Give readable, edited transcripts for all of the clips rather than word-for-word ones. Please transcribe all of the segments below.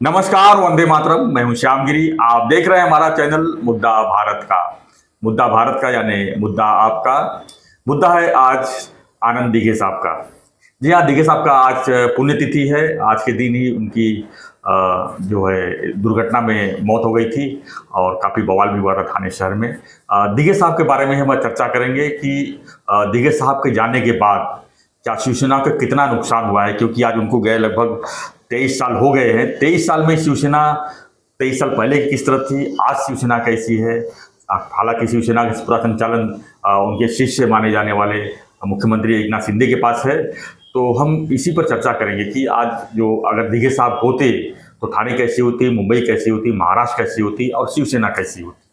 नमस्कार, वंदे मातरम। मैं हूं श्यामगिरी। आप देख रहे हैं हमारा चैनल मुद्दा भारत का। मुद्दा भारत का यानी मुद्दा आपका। मुद्दा है आज आनंद दिघे साहब का। जी हाँ, दिघे साहब का आज पुण्यतिथि है। आज के दिन ही उनकी जो है दुर्घटना में मौत हो गई थी और काफ़ी बवाल भी हुआ था थाने शहर में। दिघे साहब के बारे में हम चर्चा करेंगे कि दिघे साहब के जाने के बाद क्या शिवसेना को कितना नुकसान हुआ है, क्योंकि आज उनको गए लगभग 23 साल हो गए हैं। 23 साल में शिवसेना 23 साल पहले किस तरह थी, आज शिवसेना कैसी है। हालांकि शिवसेना का पूरा संचालन उनके शिष्य माने जाने वाले मुख्यमंत्री एकनाथ शिंदे के पास है। तो हम इसी पर चर्चा करेंगे कि आज जो अगर दिघे साहब होते तो ठाणे कैसी होती, मुंबई कैसी होती, महाराष्ट्र कैसी होती और शिवसेना कैसी होती।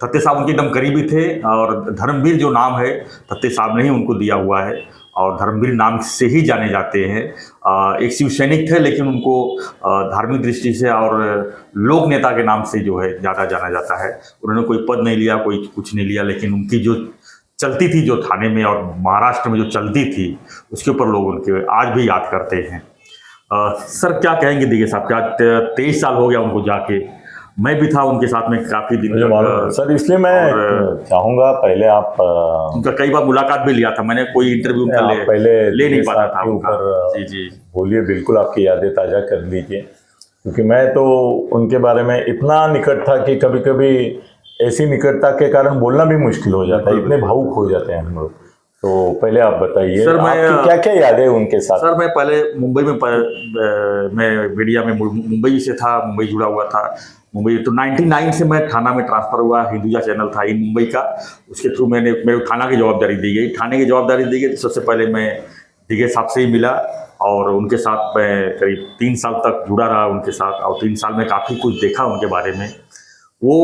थत्ते साहब उनके एकदम करीबी थे और धर्मवीर जो नाम है थत्ते साहब ने ही उनको दिया हुआ है और धर्मवीर नाम से ही जाने जाते हैं। एक शिव सैनिक थे, लेकिन उनको धार्मिक दृष्टि से और लोक नेता के नाम से जो है ज़्यादा जाना जाता है। उन्होंने कोई पद नहीं लिया, कोई कुछ नहीं लिया, लेकिन उनकी जो चलती थी, जो थाने में और महाराष्ट्र में जो चलती थी, उसके ऊपर लोग उनके आज भी याद करते हैं। सर क्या कहेंगे दिघे साहब, क्या 23 साल हो गया उनको जाके। मैं भी था उनके साथ में काफी दिन तक सर, इसलिए मैं चाहूंगा पहले आप उनका कई बार मुलाकात भी लिया था मैंने, कोई इंटरव्यू उनका पहले ले नहीं पाता था उनका। जी जी बोलिए, बिल्कुल आपकी यादें ताज़ा कर लीजिए, क्योंकि मैं तो उनके बारे में इतना निकट था कि कभी कभी ऐसी निकटता के कारण बोलना भी मुश्किल हो जाता है, इतने भावुक हो जाते हैं हम लोग। तो पहले आप बताइए सर, मैं क्या क्या यादें उनके साथ। सर मैं पहले मुंबई में मैं मीडिया में मुंबई से था, मुंबई जुड़ा हुआ था। मुंबई तो 99 से मैं थाना में ट्रांसफ़र हुआ। हिंदुजा चैनल था इन मुंबई का, उसके थ्रू मेरे थाना की जवाबदारी दी गई। थाने की जवाबदारी दी गई तो सबसे पहले मैं दिघे साहब से ही मिला और उनके साथ मैं करीब 3 साल तक जुड़ा रहा उनके साथ। और 3 साल में काफ़ी कुछ देखा उनके बारे में। वो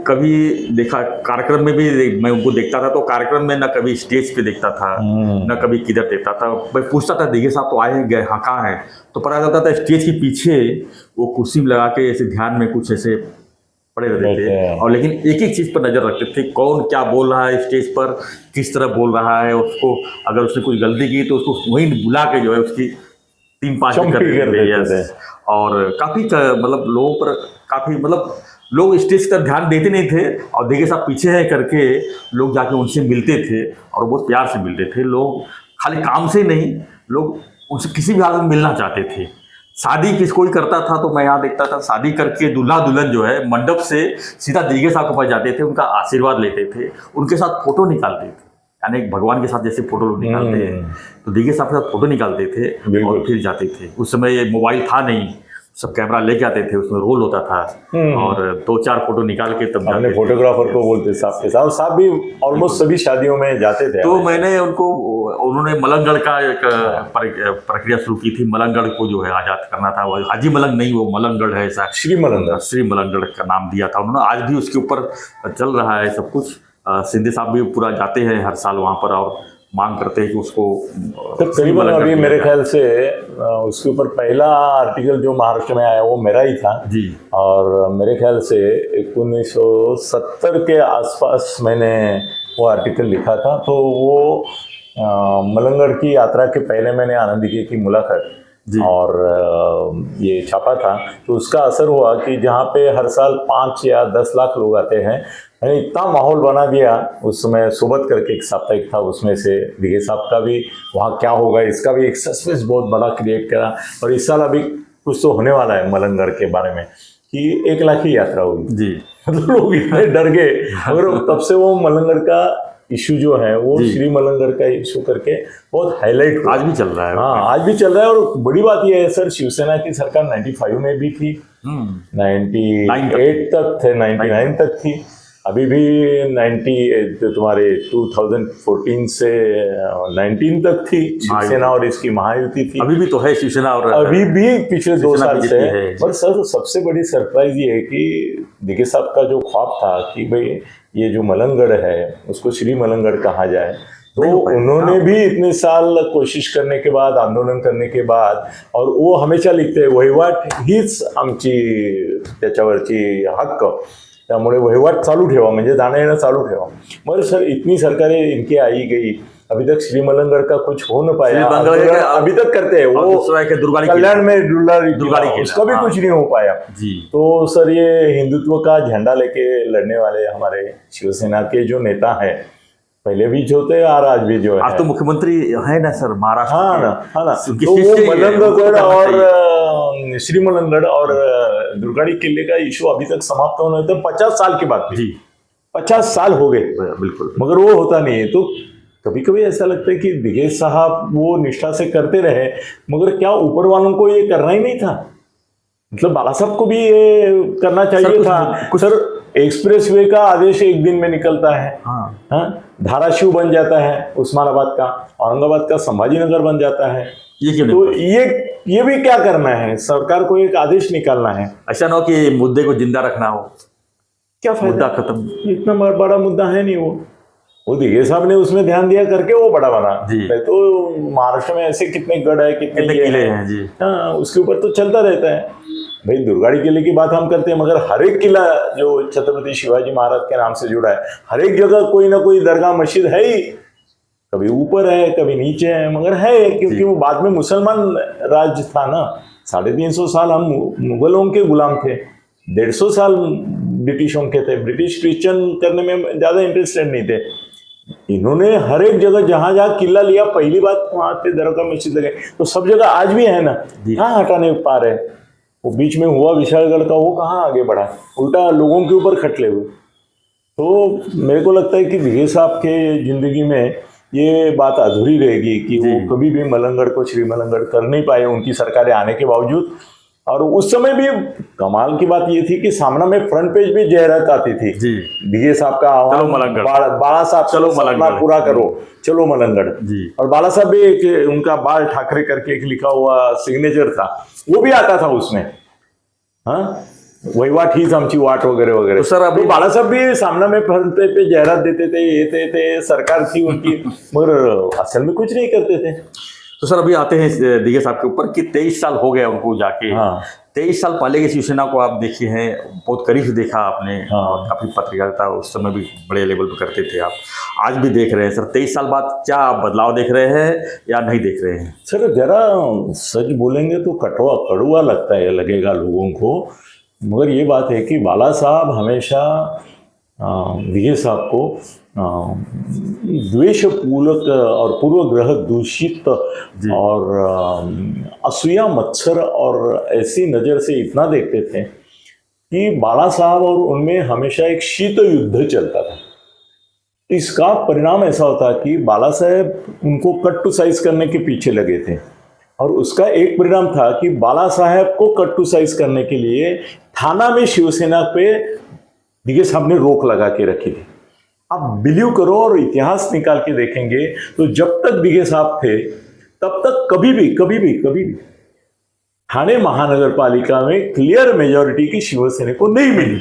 कभी देखा कार्यक्रम में भी मैं उनको देखता था, तो कार्यक्रम में न कभी स्टेज पे देखता था न कभी किधर देखता था। मैं पूछता था दिघे साहब तो आए हैं, गए, हाँ कहाँ हैं, तो पता चलता था स्टेज के पीछे वो कुर्सी में लगा के ऐसे ध्यान में कुछ ऐसे पड़े रहते थे। और लेकिन एक एक चीज़ पर नज़र रखते थे, कौन क्या बोल रहा है स्टेज पर, किस तरह बोल रहा है, उसको अगर उसने कोई गलती की तो उसको वहीं बुला के जो है उसकी 3-5 कर देते थे। और काफ़ी मतलब लोगों पर काफ़ी मतलब लोग स्टेज पर ध्यान देते नहीं थे और दिघे साहब पीछे है करके लोग जाके उनसे मिलते थे और बहुत प्यार से मिलते थे। लोग खाली काम से नहीं, लोग उनसे किसी भी हालत में मिलना चाहते थे। शादी किस कोई करता था तो मैं यहाँ देखता था, शादी करके दूल्हा दुल्हन जो है मंडप से सीधा दिघे साहब के पास जाते थे, उनका आशीर्वाद लेते थे, उनके साथ फोटो निकालते थे। यानी भगवान के साथ जैसे फोटो लोग निकालते हैं तो दिघे साहब के साथ फोटो निकालते थे और फिर जाते थे। उस समय ये मोबाइल था नहीं, सब कैमरा लेके आते थे, उसमें रोल होता था और 2-4 फोटो निकाल के तब जाते। फोटोग्राफर को बोलते साहब के साथ, साहब भी ऑलमोस्ट सभी शादियों में जाते थे। तो मैंने उन्होंने मलंगगढ़ का एक प्रक्रिया शुरू की थी। मलंगगढ़ को जो है आजाद करना था। वो हाजी मलंग नहीं, वो मलंगगढ़ है, ऐसा श्री मलंगगढ़ का नाम दिया था उन्होंने। आज भी उसके ऊपर चल रहा है सब कुछ। शिंदे साहब भी पूरा जाते हैं हर साल वहाँ पर और मांग करते हैं कि उसको तो करीबन अभी मेरे ख्याल से उसके ऊपर पहला आर्टिकल जो महाराष्ट्र में आया वो मेरा ही था जी। और मेरे ख्याल से 1970 के आसपास मैंने वो आर्टिकल लिखा था। तो वो मलंगगढ़ की यात्रा के पहले मैंने आनंद दिघे की मुलाकात और ये छापा था। तो उसका असर हुआ कि जहाँ पे हर साल 5 या 10 लाख लोग आते हैं, मैंने इतना माहौल बना दिया। उस समय सोबत करके एक साप्ताहिक था, उसमें से दिघे साहब का भी वहाँ क्या होगा इसका भी एक सस्पेंस बहुत बड़ा क्रिएट करा। और इस साल अभी कुछ तो होने वाला है मलंगगढ़ के बारे में कि 1 लाख की यात्रा हुई जी। मतलब लोग इतने डर गए। मगर तब से वो मलंगगढ़ का इशू जो है वो श्री मलंगगढ़ का इशू करके बहुत हाईलाइट आज भी चल रहा है। हाँ, आज भी चल रहा है। और बड़ी बात यह है सर, शिवसेना की सरकार 95 में भी थी, 98 तक थे, 99 तक थी, अभी भी 90 तुम्हारे 2014 से 19 तक थी शिवसेना और इसकी महायुति थी। अभी भी तो है शिवसेना और अभी भी पिछले 2 साल से। पर सर सबसे बड़ी सरप्राइज ये है कि दिघे साहब का जो ख्वाब था कि भाई ये जो मलंगगढ़ है उसको श्री मलंगगढ़ कहा जाए, तो उन्होंने भी इतने साल कोशिश करने के बाद, आंदोलन करने के बाद, और वो हमेशा लिखते वहिवाट हीच आमची त्याच्यावरची हक्क, त्यामुळे वहिवाट चालू ठेवा, म्हणजे जाणं येणं चालू ठेवा। मगर सर इतनी सरकारें इनकी आई गई अभी तक श्री मलंगड़ का कुछ हो न पाया। श्री मलंगड़ अभी तक करते हैं और वो दूसरा है कि दुर्गाड़ी कल्याण में दुर्गाड़ी किला, उसका भी हाँ। कुछ नहीं हो पाया। जी तो सर ये हिंदुत्व का झंडा लेके लड़ने वाले हमारे शिवसेना के जो नेता हैं, पहले भी जो थे और आज भी जो है, आज तो मुख्यमंत्री है ना सर महाराष्ट्र हाँ के। ना, उनकी तो वो शिष्य ही है, मलंगड़ उनको करना और श्री मलंगड़ और दुर्गाड़ी किले का इशू अभी तक समाप्त होने तो 50 साल की बात थी। जी 50 साल हो गए, बिल्कुल। मगर वो होता नहीं है। तो कभी कभी ऐसा लगता है कि दिगेश साहब वो निष्ठा से करते रहे, मगर क्या ऊपर वालों को ये करना ही नहीं था? मतलब बाला साहब को भी ये करना चाहिए था। सर एक्सप्रेसवे का आदेश एक दिन में निकलता है, हाँ, धाराशिव बन जाता है उस्मानाबाद का, औरंगाबाद का संभाजीनगर बन जाता है। ये क्यों तो नहीं? ये भी क्या करना है? सरकार को एक आदेश निकालना है। ऐसा ना हो कि मुद्दे को जिंदा रखना हो, क्या फायदा? मुद्दा खत्म। इतना बड़ा मुद्दा है नहीं वो दिगेश साहब ने उसमें ध्यान दिया करके वो बड़ा बना। जी। तो महाराष्ट्र में ऐसे कितने गढ़ है, कितने किले हैं जी। हाँ, उसके ऊपर तो चलता रहता है। भाई दुर्गाड़ी किले की बात हम करते हैं, मगर हर एक किला जो छत्रपति शिवाजी महाराज के नाम से जुड़ा है, हर एक जगह कोई ना कोई दरगाह मस्जिद है ही। कभी ऊपर है, कभी नीचे है, मगर है, क्योंकि वो बाद में मुसलमान राज्य था ना। 350 साल हम मुगलों के गुलाम थे, 150 साल ब्रिटिशों के थे। ब्रिटिश क्रिश्चियन करने में ज्यादा इंटरेस्टेड नहीं थे। इन्होंने हर एक जगह जहां जहां किला लिया, पहली बात वहां पे दरगाह मस्जिद लगे। तो सब जगह आज भी है ना, कहाँ हटाने पा रहे? वो बीच में हुआ विशालगढ़ का, वो कहाँ आगे बढ़ा? उल्टा लोगों के ऊपर खटले हुए। तो मेरे को लगता है कि दिगेश साहब के जिंदगी में ये बात अधूरी रहेगी कि वो कभी भी मलंगड़ को श्री मलंगड़ कर नहीं पाए, उनकी सरकारें आने के बावजूद। और उस समय भी कमाल की बात ये थी कि सामना में फ्रंट पेज भी जाहिरात आती थी जी। दिगेश साहब का आह्वान, बाला साहब चलो मलंगड़ पूरा करो, चलो मलंगड़ जी। और बाला साहब भी एक उनका बाल ठाकरे करके एक लिखा हुआ सिग्नेचर था, वो भी आता था उसमें, हाँ, वहीवाट हीच आमची वाट वगैरह वगैरह। तो सर अभी बाला साहब भी सामना में फ्रंट पेज पे जाहिरात देते थे, ये थे सरकार थी उनकी, मगर असल में कुछ नहीं करते थे। तो सर अभी आते हैं दिगेश साहब के ऊपर कि 23 साल हो गए उनको जाके। हाँ। 23 साल पहले की शिवसेना को आप देखिए हैं, बहुत करीब से देखा आपने। हाँ। और काफी पत्रकारिता उस समय भी बड़े लेवल पे करते थे आप, आज भी देख रहे हैं सर। 23 साल बाद क्या आप बदलाव देख रहे हैं या नहीं देख रहे हैं? सर जरा सच बोलेंगे तो कड़वा लगता है, लगेगा लोगों को, मगर ये बात है कि बाला साहब हमेशा दिगेश साहब को द्वेषपूर्वक और पूर्वग्रह दूषित और असूया मत्सर और ऐसी नज़र से इतना देखते थे कि बाला साहब और उनमें हमेशा एक शीत युद्ध चलता था। इसका परिणाम ऐसा होता कि बाला साहब उनको कट टू साइज करने के पीछे लगे थे, और उसका एक परिणाम था कि बाला साहब को कट टू साइज करने के लिए थाना में शिवसेना पे दिगेश साहब ने रोक लगा के रखी थी। आप बिलीव करो और इतिहास निकाल के देखेंगे तो जब तक दिगेश साहब थे तब तक कभी भी ठाणे महानगर पालिका में क्लियर मेजॉरिटी की शिवसेना को नहीं मिली,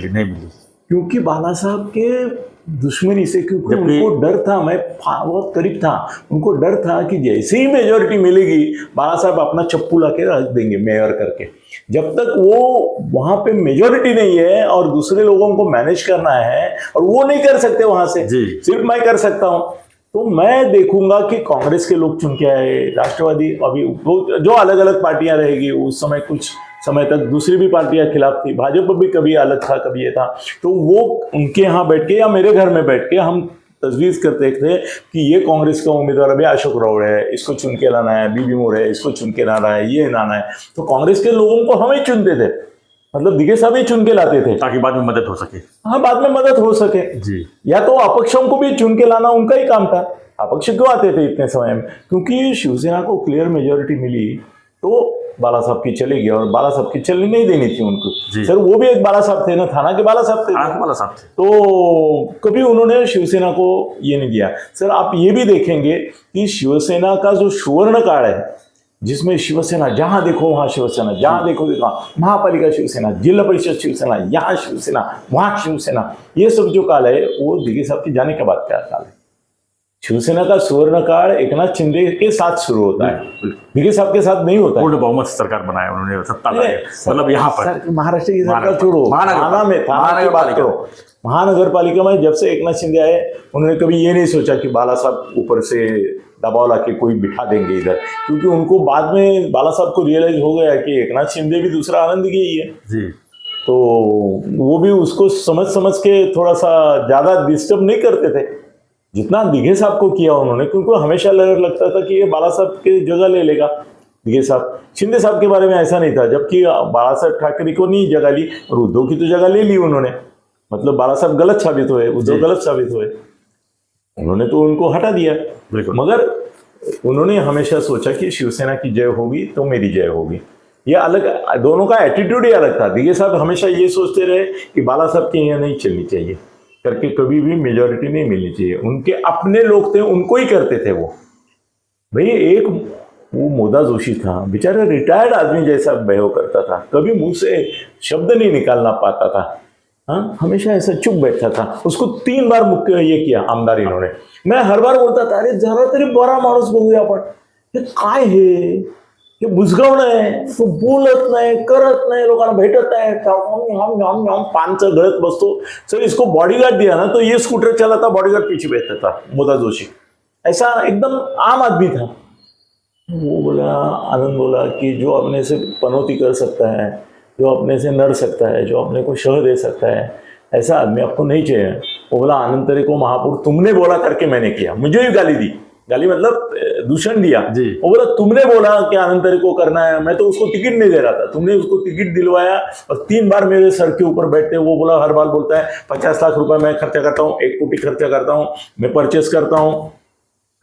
क्योंकि बाला साहब के दुश्मनी से, क्योंकि उनको डर था, मैं बहुत करीब था, उनको डर था कि जैसे ही मेजॉरिटी मिलेगी बाला साहब अपना चप्पू ला के रख देंगे मेयर करके। जब तक वो वहां पे मेजॉरिटी नहीं है और दूसरे लोगों को मैनेज करना है और वो नहीं कर सकते वहां से, सिर्फ मैं कर सकता हूं, तो मैं देखूंगा कि कांग्रेस के लोग चुन के आए, राष्ट्रवादी, अभी जो अलग अलग पार्टियां रहेगी, उस समय कुछ समय तक दूसरी भी पार्टियां खिलाफ थी, भाजपा भी कभी अलग था, कभी ये था, तो वो उनके यहाँ बैठ के या मेरे घर में बैठ के हम तजवीज़ करते थे कि ये कांग्रेस का उम्मीदवार अभी अशोक राउड़ है, इसको चुन के लाना है, बीबी मोर है, इसको चुन के लाना है, ये लाना है। तो कांग्रेस के लोगों को हम ही चुनते थे, मतलब दिगेश साहब ही चुन के लाते थे ताकि बाद में मदद हो सके। हाँ, बाद में मदद हो सके जी। या तो अपक्षों को भी चुन के लाना उनका ही काम था। अपक्ष क्यों आते थे इतने समय में? क्योंकि शिवसेना को क्लियर मेजोरिटी मिली तो बाला साहब की चलेगी, और बाला साहब की चलनी नहीं देनी थी उनको। सर वो भी एक बाला साहब थे ना, थाना के बाला साहब थे, बाला साहब थे, तो कभी उन्होंने शिवसेना को ये नहीं दिया। सर आप ये भी देखेंगे कि शिवसेना का जो सुवर्ण काल है, जिसमें शिवसेना जहां देखो वहां शिवसेना, जहां देखो महापालिका शिवसेना, जिला परिषद शिवसेना, यहाँ शिवसेना, वहां शिवसेना, ये सब जो काल है वो दिगेश साहब के जाने के बाद का काल है। शिवसेना का सुवर्ण काल एकनाथ शिंदे के साथ शुरू होता है, दिघे साहब के साथ नहीं होता है। पूर्ण बहुमत सरकार बनाया उन्होंने, सत्ता लाई, मतलब यहाँ पर महाराष्ट्र की सरकार छोड़ो, थाना की बात करो। महानगर पालिका में जब से एकनाथ शिंदे आए, उन्होंने कभी ये नहीं सोचा कि बाला साहब ऊपर से दबाव लाके कोई बिठा देंगे इधर, क्योंकि उनको बाद में बाला साहब को रियलाइज हो गया कि एकनाथ शिंदे भी दूसरा आनंद की ही है जी। तो वो भी उसको समझ के थोड़ा सा ज्यादा डिस्टर्ब नहीं करते थे जितना दिघे साहब को किया उन्होंने, क्योंकि हमेशा लगता था कि ये बाला साहब की जगह ले लेगा दिघे साहब। शिंदे साहब के बारे में ऐसा नहीं था, जबकि बाला साहब ठाकरे को नहीं जगह ली और उद्धव की तो जगह ले ली उन्होंने। मतलब बाला साहब गलत साबित हुए, उद्धव गलत साबित हुए, उन्होंने तो उनको हटा दिया। मगर उन्होंने हमेशा सोचा कि शिवसेना की जय होगी तो मेरी जय होगी। ये अलग, दोनों का एटीट्यूड ही अलग था। दिघे साहब हमेशा ये सोचते रहे कि बाला साहब के यहाँ नहीं चलनी चाहिए करके, कभी भी मेजॉरिटी नहीं मिलनी चाहिए। उनके अपने लोग थे, उनको ही करते थे वो। भाई एक वो मोदा जोशी था, बेचारा रिटायर्ड आदमी जैसा बिहेव करता था, कभी मुंह से शब्द नहीं निकालना पाता था। हाँ, हमेशा ऐसा चुप बैठता था। उसको 3 बार मुख्य ये किया आमदार इन्होंने। मैं हर बार बोलता था, अरे जरा तरी बरा माणूस बघूया आपण, हे काय हे बुजगावणं आहे, तो बोलत नाही, करत नाही, लोकांना भेटत नाही, पानचं गळत बसतो। सर इसको बॉडीगार्ड दिया ना तो ये स्कूटर चलाता, बॉडीगार्ड पीछे बैठता था, मोदा जोशी ऐसा एकदम आम आदमी था। वो बोला, आनंद बोला कि जो अपने से पनौती कर सकता है, जो अपने से लड़ सकता है, जो अपने को शह दे सकता है, ऐसा आदमी आपको नहीं चाहिए। वो बोला, आनंद तेरे को महापुरुष तुमने बोला करके मैंने किया, मुझे भी गाली दी, गाली मतलब दूषण दिया। वो बोला तुमने बोला कि आनंद तेरे को करना है, मैं तो उसको टिकट नहीं दे रहा था, तुमने उसको टिकट दिलवाया और 3 बार मेरे सर के ऊपर बैठते। वो बोला, हर बार बोलता है 50 लाख रुपए मैं खर्चा करता हूँ, 1 कोटी खर्चा करता हूँ, मैं परचेस करता हूँ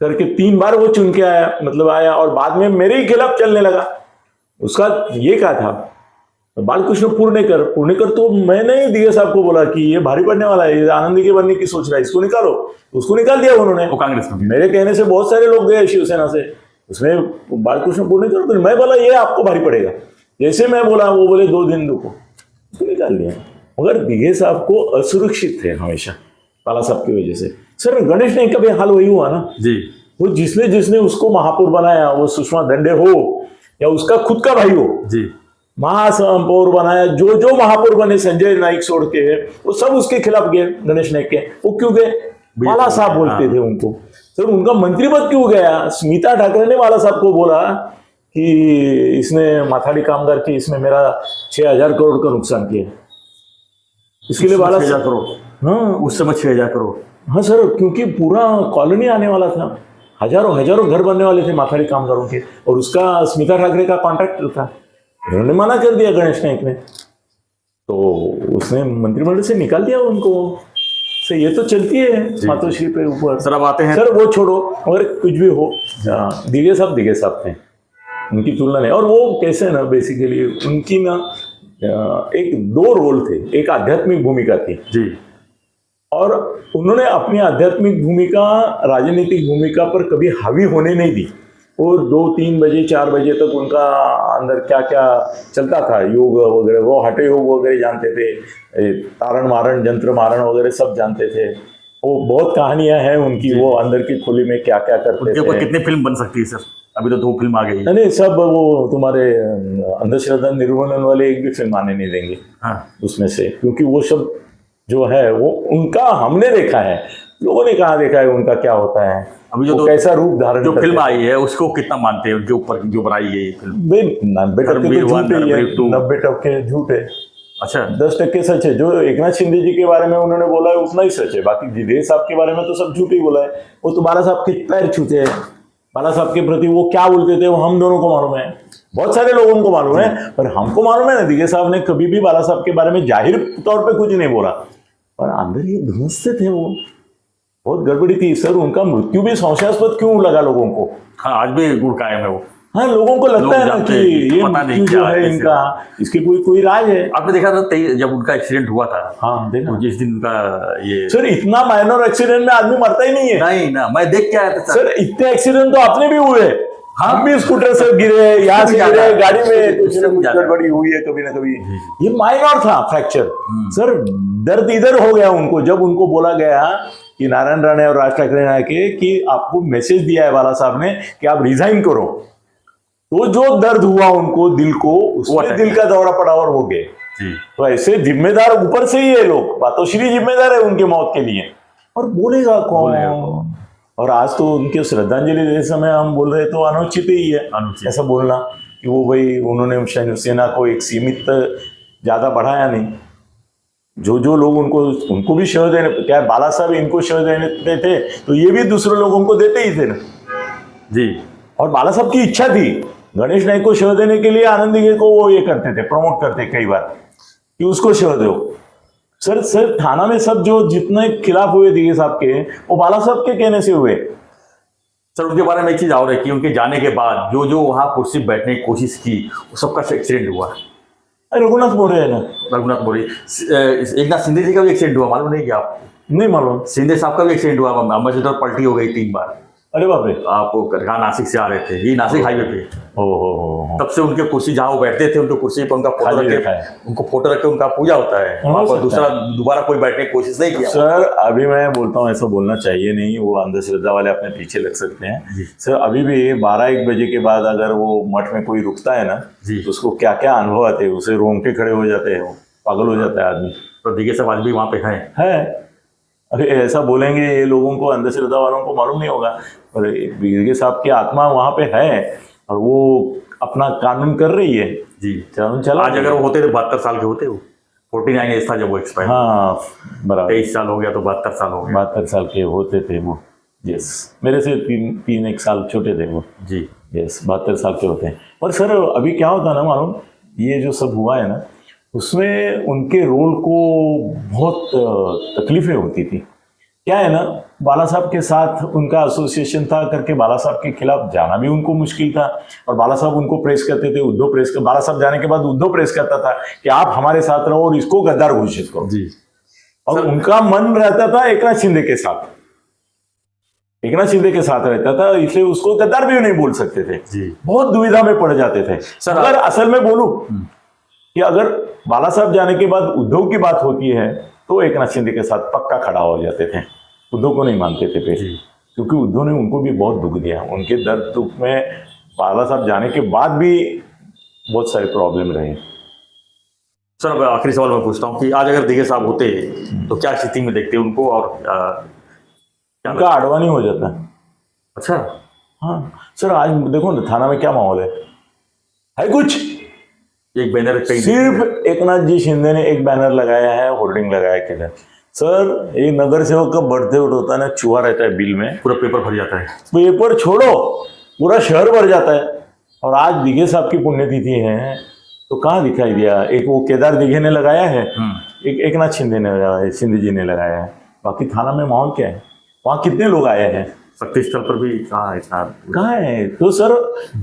करके 3 बार वो चुन के आया, मतलब आया और बाद में मेरे ही खिलाफ चलने लगा। उसका ये क्या था, बालकृष्ण पुणेकर तो मैंने ही दिघे साहब को बोला कि ये भारी पड़ने वाला है, ये आनंदी के बनने की सोच रहा है, इसको निकालो। उसको निकाल दिया उन्होंने, वो कांग्रेस में। मेरे कहने से बहुत सारे लोग गए शिवसेना से, उसमें बालकृष्ण पुणेकर, तो मैं बोला ये आपको भारी पड़ेगा, जैसे मैं बोला वो बोले 2 दिन रुको, उसको निकाल दिया। मगर दिघे साहब को असुरक्षित थे हमेशा बाला साहब की वजह से। सर गणेश नाईक का भी हाल वही हुआ ना जी। वो जिसने उसको महापौर बनाया, वो सुषमा दंडे हो या उसका खुद का भाई हो जी, महापौर बनाया, जो महापौर बने संजय नाइक छोड़ के, वो सब उसके खिलाफ गए गणेश नाइक के। वो क्यों गए, बाला साहब बोलते थे उनको। सर उनका मंत्री पद क्यों गया, स्मिता ठाकरे ने बाला साहब को बोला कि इसने माथाड़ी कामगार की, इसमें मेरा 6000 करोड़ का नुकसान किया, इसके लिए बाला 6000 करोड़, हाँ उस समय 6000 करोड़। हाँ सर, क्योंकि पूरा कॉलोनी आने वाला था, हजारों घर बनने वाले थे माथाड़ी कामगारों के, और उसका स्मिता ठाकरे का कॉन्ट्रैक्ट था। उन्होंने मना कर दिया गणेश नाइक ने, तो उसने मंत्रिमंडल से निकाल दिया उनको। से ये तो चलती है मातोश्री पे ऊपर। सर अब आते हैं, सर वो छोड़ो, अगर कुछ भी हो, दिघे साहब थे, उनकी तुलना नहीं। और वो कैसे ना, बेसिकली उनकी ना एक 2 रोल थे, एक आध्यात्मिक भूमिका थी जी, और उन्होंने अपनी आध्यात्मिक भूमिका राजनीतिक भूमिका पर कभी हावी होने नहीं दी। और 2-3 बजे 4 बजे तक उनका अंदर क्या क्या चलता था, योग वगैरह, वो हठ योग वगैरह जानते थे, तारण मारण जंत्र मारण वगैरह सब जानते थे। वो बहुत कहानियां हैं उनकी, वो अंदर की खुली में क्या क्या करते थे। ऊपर कितनी फिल्म बन सकती है सर, अभी तो 2 फिल्म आ गई है। नहीं सब वो तुम्हारे अंधश्रद्धा निर्मूलन वाले एक भी फिल्म आने नहीं देंगे उसमें से, क्योंकि वो सब जो है वो उनका हमने देखा है, लोगों ने कहाँ देखा है उनका क्या होता है, अभी जो कैसा रूप धारण, जो फिल्म आई है उसको कितना मानते हैं, उनके ऊपर जो बनाई है ये फिल्म? 90% झूठ है। अच्छा, 10% सच है। जो एकनाथ शिंदे जी के बारे में उन्होंने बोला है उतना ही सच है, बाकी दिघे साहब के बारे में तो सब झूठ ही बोला है। वो तो बाला साहब के पैर छूते हैं, बाला साहब के प्रति वो क्या बोलते थे वो हम दोनों को मालूम है, बहुत सारे लोगों को मालूम है, पर हमको मालूम है ना, दिघे साहब ने कभी भी बाला साहब के बारे में जाहिर तौर पर कुछ नहीं बोला, पर अंदर ये धुंसते थे, वो बहुत गड़बड़ी थी। सर उनका मृत्यु भी संशयास्पद क्यों लगा लोगों को? हाँ, आज भी गुड़ कायम है वो। हाँ, लोगों को लगता है ना कि ये मृत्यु जो है इनका, इसके कोई राज है। आपने देखा था जब उनका एक्सीडेंट हुआ था, हाँ देखा, तो जिस दिन उनका ये, सर इतना माइनर एक्सीडेंट में आदमी मरता ही नहीं है। नहीं ना, मैं देख के आया था सर, इतने एक्सीडेंट तो अपने भी हुए, हाँ। हम भी स्कूटर से गिरे, यहाँ से जाता गिरे, है। गाड़ी में कुछ उससे न कुछ जाता है। गड़बड़ी हुई है कभी ना कभी। ये माइनर था फ्रैक्चर सर। दर्द इधर हो गया उनको जब उनको बोला गया कि नारायण राणे और राज ठाकरे ने आके कि आपको मैसेज दिया है बाला साहब ने कि आप रिजाइन करो, तो जो दर्द हुआ उनको दिल को, उसमें दिल का दौरा पड़ा और हो गए। तो ऐसे जिम्मेदार ऊपर से ही है लोग, बातोश्री जिम्मेदार है उनके मौत के लिए, और बोलेगा कौन? और आज तो उनके श्रद्धांजलि देते समय हम बोल रहे तो अनुचित ही है ऐसा बोलना कि वो भाई उन्होंने सेना को एक सीमित ज्यादा बढ़ाया नहीं। जो जो लोग उनको भी श्रेय देने, क्या बाला साहब इनको श्रेय देते थे तो ये भी दूसरे लोगों को देते ही थे ना जी। और बाला साहब की इच्छा थी गणेश नाइक को श्रेय देने के लिए आनंद दिघे को वो ये करते थे, प्रमोट करते कई बार कि उसको श्रेय दो। सर थाना में सब जो जितने खिलाफ हुए दिघे साहब के, वो बाला साहब के कहने से हुए। सर उनके बारे में एक चीज और है कि उनके जाने के बाद जो जो वहां कुर्सी बैठने की कोशिश की वो सबका एक्सीडेंट हुआ। रघुनाथ बोल रहे हैं ना, रघुनाथ बोरी, एकनाथ शिंदे जी का भी एक्सीडेंट हुआ, मालूम नहीं क्या आपको? नहीं मालूम। शिंदे साहब का भी एक्सीडेंट हुआ, अम्बासडर पलटी हो गई 3 बार। अरे बाप रे। आप कहाँ नासिक से आ रहे थे, ये नासिक हाईवे पे। हो। तब से उनके कुर्सी जहाँ वो बैठते थे, उनके कुर्सी पर उनका फोटो रख के, उनको फोटो रख के उनका पूजा होता है। वहाँ पर दोबारा कोई बैठने की कोशिश नहीं किया। सर अभी मैं बोलता हूँ ऐसा बोलना चाहिए नहीं, वो अंधश्रद्धा वाले अपने पीछे लग सकते हैं। सर अभी भी 12-1 बजे के बाद अगर वो मठ में कोई रुकता है ना तो उसको क्या क्या अनुभव आते हैं, उसे रोंगटे खड़े हो जाते हैं, पागल हो जाता है आदमी। तो दिघे साहब आज भी वहाँ पे है। अरे ऐसा बोलेंगे ये लोगों को, अंधश्रद्धा वालों को मालूम नहीं होगा, और दिघे साहब की आत्मा वहाँ पे है और वो अपना कानून कर रही है जी। चला। आज अगर वो होते तो 72 साल के होते, वो 49 एज था जब वो एक्सपायर। हाँ बराबर, 23 साल हो गया तो 72 साल हो गया। 72 साल के होते थे वो। यस, मेरे से 3-1 साल छोटे थे वो जी। यस, 72 साल के होते हैं। पर सर अभी क्या होता है ना मालूम, ये जो सब हुआ है ना उसमें उनके रोल को बहुत तकलीफें होती थी। क्या है ना, बाला साहब के साथ उनका एसोसिएशन था करके बाला साहब के खिलाफ जाना भी उनको मुश्किल था, और बाला साहब उनको प्रेस करते थे, उद्धव प्रेस कर, बाला साहब जाने के बाद उद्धव प्रेस करता था कि आप हमारे साथ रहो और इसको गद्दार घोषित करो जी। और उनका मन रहता था एकनाथ शिंदे के साथ, एकनाथ शिंदे के साथ रहता था, इसलिए उसको गद्दार भी नहीं बोल सकते थे जी। बहुत दुविधा में पड़ जाते थे। सर अगर असल में बोलूं कि अगर बाला साहब जाने के बाद उद्धव की बात होती है तो एकनाथ शिंदे के साथ पक्का खड़ा हो जाते थे, उद्धव को नहीं मानते थे फिर, क्योंकि उद्धव ने उनको भी बहुत दुख दिया। उनके दर्द दुख में बाला साहब जाने के बाद भी बहुत सारे प्रॉब्लम रहे। सर अब आखिरी सवाल मैं पूछता हूँ कि आज अगर दिघे साहब होते तो क्या स्थिति में देखते उनको, और उनका आडवाणी हो जाता। अच्छा। हाँ सर, आज देखो ना थाना में क्या माहौल है कुछ एक बैनर सिर्फ एकनाथ जी शिंदे ने एक बैनर लगाया है, होर्डिंग लगाया किधर। सर ये नगर सेवक का बर्थडे होता है ना, चूहा रहता है बिल में, पूरा पेपर भर जाता है। पेपर छोड़ो पूरा शहर भर जाता है। और आज दिघे साहब की पुण्यतिथि है तो कहाँ दिखाई दिया? एक वो केदार दिघे ने लगाया है, एक एकनाथ शिंदे ने लगाया है, शिंदे जी ने लगाया है। बाकी थाना में माहौल क्या है? वहाँ कितने लोग आए हैं? शक्ति स्थल पर भी कहाँ है? तो सर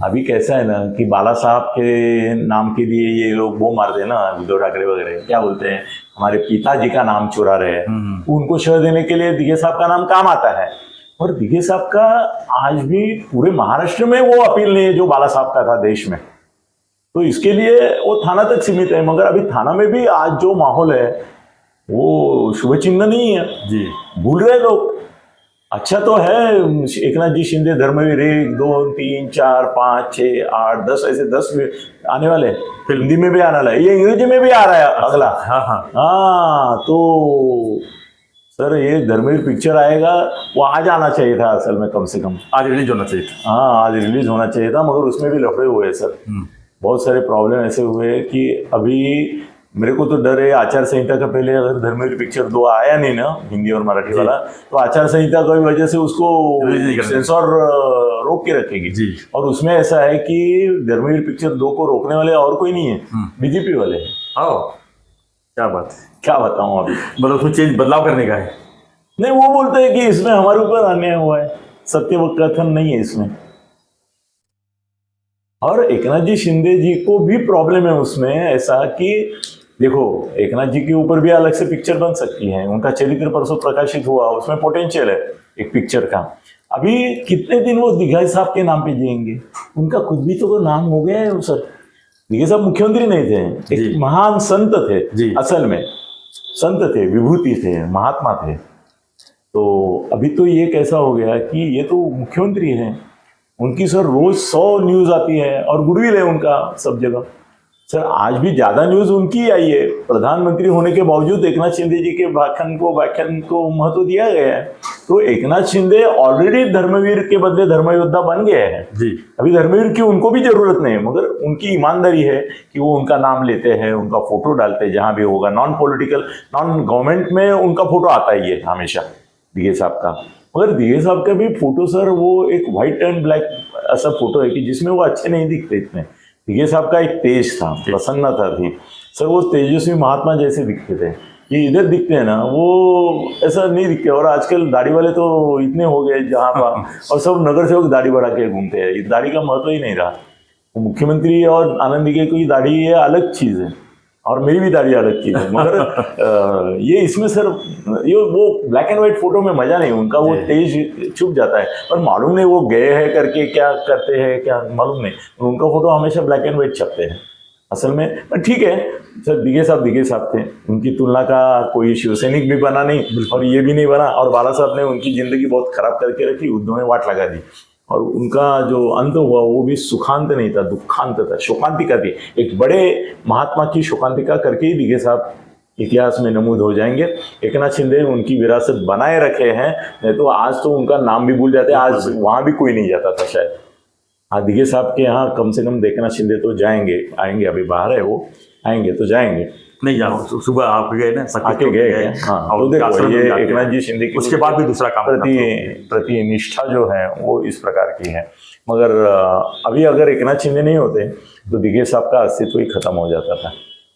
अभी कैसा है ना कि बाला साहब के नाम के लिए ये लोग वो मारते हैं ना, उद्धव ठाकरे वगैरह, क्या बोलते हैं, हमारे पिताजी का नाम चुरा रहे हैं, उनको श्रेय देने के लिए दिघे साहब का नाम काम आता है। और दिघे साहब का आज भी पूरे महाराष्ट्र में वो अपील नहीं है जो बाला साहब का था देश में, तो इसके लिए वो थाना तक सीमित है। मगर अभी थाना में भी आज जो माहौल है वो शुभ चिन्ह नहीं है जी, भूल रहे लोग। अच्छा तो है एकनाथ जी शिंदे धर्मवीर 1, 2, 3, 4, 5, 6, 8, 10 ऐसे 10 आने वाले, हिंदी में भी आने वाला है, ये अंग्रेजी में भी आ रहा है अगला। हाँ तो सर ये धर्मवीर पिक्चर आएगा, वो आज आना चाहिए था असल में, कम से कम आज रिलीज होना चाहिए था। हाँ आज रिलीज होना चाहिए था, मगर उसमें भी लफड़े हुए सर, बहुत सारे प्रॉब्लम ऐसे हुए कि अभी मेरे को तो डर है आचार संहिता का पहले अगर धर्मवीर पिक्चर 2 आया नहीं ना हिंदी और मराठी वाला, तो आचार संहिता की वजह से उसको सेंसर रोक के रखेगी जी। और उसमें ऐसा है कि धर्मवीर पिक्चर 2 को रोकने वाले और कोई नहीं है, बीजेपी वाले हैं। क्या बात है, क्या बताऊं अभी, मतलब उसमें बदलाव करने का है? नहीं, वो बोलते हैं कि इसमें हमारे ऊपर अन्याय हुआ है, सत्य व कथन नहीं है इसमें। और एकनाथ जी शिंदे जी को भी प्रॉब्लम है उसमें, ऐसा कि देखो एकनाथ जी के ऊपर भी अलग से पिक्चर बन सकती है, उनका चरित्र परसों प्रकाशित हुआ, उसमें पोटेंशियल है एक पिक्चर का। अभी कितने दिन वो दिघाई साहब के नाम पे जिएंगे? उनका खुद भी तो नाम हो गया है सर। दिघाई साहब मुख्यमंत्री नहीं थे, जी। एक महान संत थे जी। असल में, संत थे, विभूति थे, महात्मा थे। तो अभी तो ये कैसा हो गया कि ये तो मुख्यमंत्री हैं, उनकी सर रोज 100 न्यूज आती है और गुडविल है उनका सब जगह। सर आज भी ज्यादा न्यूज उनकी आई है, प्रधानमंत्री होने के बावजूद एकनाथ शिंदे जी के व्याख्यान को महत्व दिया गया है। तो एकनाथ शिंदे ऑलरेडी धर्मवीर के बदले धर्मयोद्धा बन गए हैं जी। अभी धर्मवीर की उनको भी जरूरत नहीं है, मगर उनकी ईमानदारी है कि वो उनका नाम लेते हैं, उनका फोटो डालते हैं जहां भी होगा। नॉन पॉलिटिकल, नॉन गवर्नमेंट में उनका फोटो आता ही है हमेशा दिघे साहब का। मगर दिघे साहब का भी फोटो सर वो एक व्हाइट एंड ब्लैक ऐसा फोटो है कि जिसमें वो अच्छे नहीं दिखते इतने। दिघे साहब का एक तेज था, प्रसन्नता थी सर, वो तेजस्वी महात्मा जैसे दिखते थे। ये इधर दिखते हैं ना वो ऐसा नहीं दिखते। और आजकल दाढ़ी वाले तो इतने हो गए जहाँ पर, और सब नगर सेवक दाढ़ी बढ़ा के घूमते हैं, इस दाढ़ी का महत्व ही नहीं रहा। मुख्यमंत्री और आनंद दिघे की दाढ़ी ये अलग चीज है और मेरी भी दाढ़ी अलग चीज है, मगर ये इसमें सर ये वो ब्लैक एंड व्हाइट फोटो में मजा नहीं, उनका वो तेज छुप जाता है। और मालूम नहीं वो गए हैं करके क्या करते हैं क्या मालूम नहीं, उनका फोटो हमेशा ब्लैक एंड व्हाइट छपते हैं असल में। पर ठीक है सर, दिघे साहब थे, उनकी तुलना का कोई शिवसैनिक भी बना नहीं और ये भी नहीं बना। और बाला साहब ने उनकी जिंदगी बहुत खराब करके रखी, युद्धों में वाट लगा दी, और उनका जो अंत हुआ वो भी सुखांत नहीं था, दुखांत था, शोकांतिका थी। एक बड़े महात्मा की शोकांतिका करके ही दिघे साहब इतिहास में नमूद हो जाएंगे। एकनाथ शिंदे उनकी विरासत बनाए रखे हैं, नहीं तो आज तो उनका नाम भी भूल जाते, आज वहां भी कोई नहीं जाता था शायद। हाँ, दिघे साहब के यहाँ कम से कम एकनाथ शिंदे तो जाएंगे, आएंगे, अभी बाहर है वो, आएंगे तो जाएंगे। नहीं जाओ, सुबह आप गए ना, आके गए। हाँ, तो देखो ये एकनाथ जी शिंदे की उसके बाद भी दूसरा काम प्रति निष्ठा जो है वो इस प्रकार की है। मगर अभी अगर एकनाथ शिंदे नहीं होते तो दिघे साहब का अस्तित्व ही खत्म हो जाता था।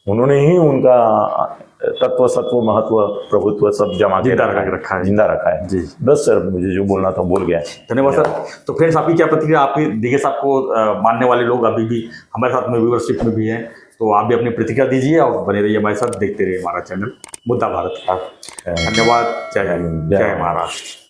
उन्होंने ही उनका तत्व, सत्व, महत्व, प्रभुत्व सब जमा के रखा है, जिंदा रखा है जी। बस सर, मुझे जो बोलना था बोल गया। धन्यवाद सर। तो फ्रेंड्स, आपकी क्या प्रतिक्रिया? आपके दिघे साहब को मानने वाले लोग अभी भी हमारे साथ में व्यूअरशिप में भी हैं, तो आप भी अपनी प्रतिक्रिया दीजिए और बने रहिए हमारे साथ, देखते रहिए हमारा चैनल मुद्दा भारत का। धन्यवाद। जय हिंद, जय महाराष्ट्र।